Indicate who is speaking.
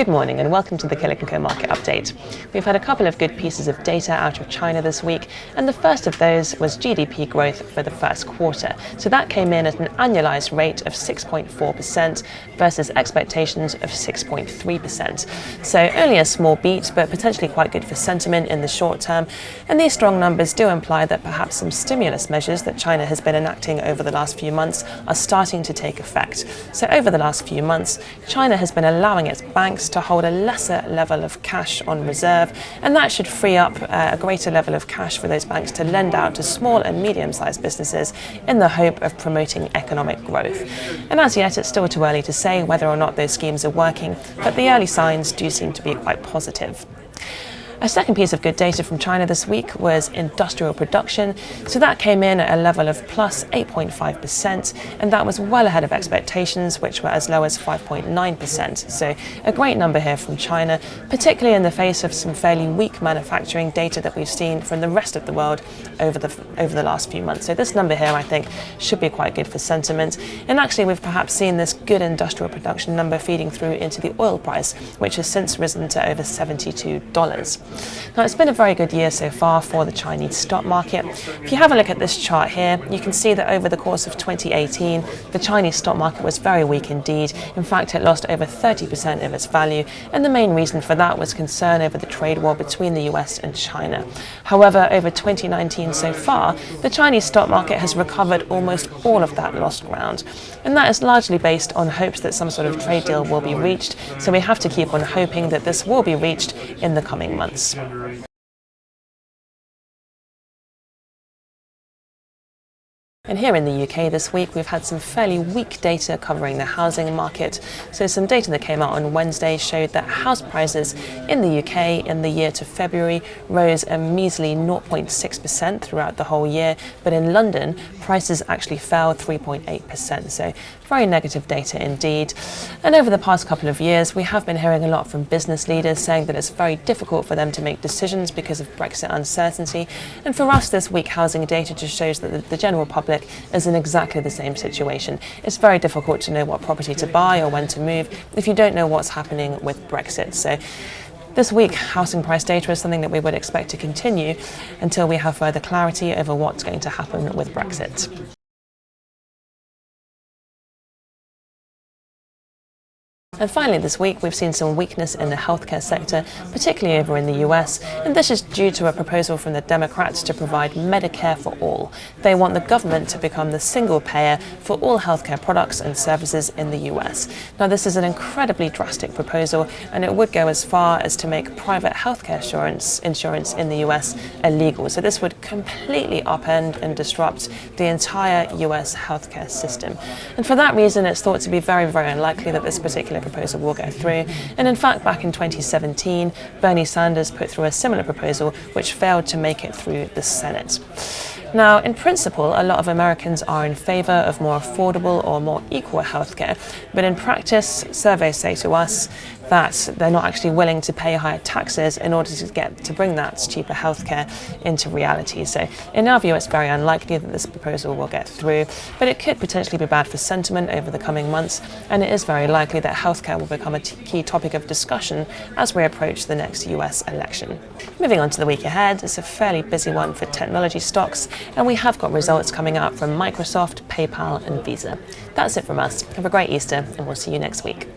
Speaker 1: Good morning and welcome to the Killik & Co market update. We've had a couple of good pieces of data out of China this week, and the first of those was GDP growth for the first quarter. So that came in at an annualized rate of 6.4% versus expectations of 6.3%. So only a small beat, but potentially quite good for sentiment in the short term. And these strong numbers do imply that perhaps some stimulus measures that China has been enacting over the last few months are starting to take effect. So over the last few months, China has been allowing its banks to hold a lesser level of cash on reserve, and that should free up a greater level of cash for those banks to lend out to small and medium-sized businesses in the hope of promoting economic growth. And as yet, it's still too early to say whether or not those schemes are working, but the early signs do seem to be quite positive. A second piece of good data from China this week was industrial production. So that came in at a level of plus 8.5%, and that was well ahead of expectations, which were as low as 5.9%. So a great number here from China, particularly in the face of some fairly weak manufacturing data that we've seen from the rest of the world over the last few months. So this number here, I think, should be quite good for sentiment. And actually, we've perhaps seen this good industrial production number feeding through into the oil price, which has since risen to over $72. Now, it's been a very good year so far for the Chinese stock market. If you have a look at this chart here, you can see that over the course of 2018, the Chinese stock market was very weak indeed. In fact, it lost over 30% of its value, and the main reason for that was concern over the trade war between the US and China. However, over 2019 so far, the Chinese stock market has recovered almost all of that lost ground. And that is largely based on hopes that some sort of trade deal will be reached, so we have to keep on hoping that this will be reached in the coming months. And here in the UK this week, we've had some fairly weak data covering the housing market. So some data that came out on Wednesday showed that house prices in the UK in the year to February rose a measly 0.6% throughout the whole year. But in London, prices actually fell 3.8%. So very negative data indeed. And over the past couple of years, we have been hearing a lot from business leaders saying that it's very difficult for them to make decisions because of Brexit uncertainty. And for us, this week housing data just shows that the general public is in exactly the same situation. It's very difficult to know what property to buy or when to move if you don't know what's happening with Brexit. So this week, housing price data is something that we would expect to continue until we have further clarity over what's going to happen with Brexit. And finally this week, we've seen some weakness in the healthcare sector, particularly over in the US, and this is due to a proposal from the Democrats to provide Medicare for all. They want the government to become the single payer for all healthcare products and services in the US. Now, this is an incredibly drastic proposal, and it would go as far as to make private healthcare insurance in the US illegal. So this would completely upend and disrupt the entire US healthcare system. And for that reason, it's thought to be very, very unlikely that this particular proposal will go through. And in fact, back in 2017, Bernie Sanders put through a similar proposal which failed to make it through the Senate. Now, in principle, a lot of Americans are in favour of more affordable or more equal healthcare, but in practice, surveys say to us that they're not actually willing to pay higher taxes in order to bring that cheaper healthcare into reality. So in our view, it's very unlikely that this proposal will get through, but it could potentially be bad for sentiment over the coming months, and it is very likely that healthcare will become a key topic of discussion as we approach the next US election. Moving on to the week ahead, it's a fairly busy one for technology stocks, and we have got results coming up from Microsoft, PayPal and Visa. That's it from us. Have a great Easter, and we'll see you next week.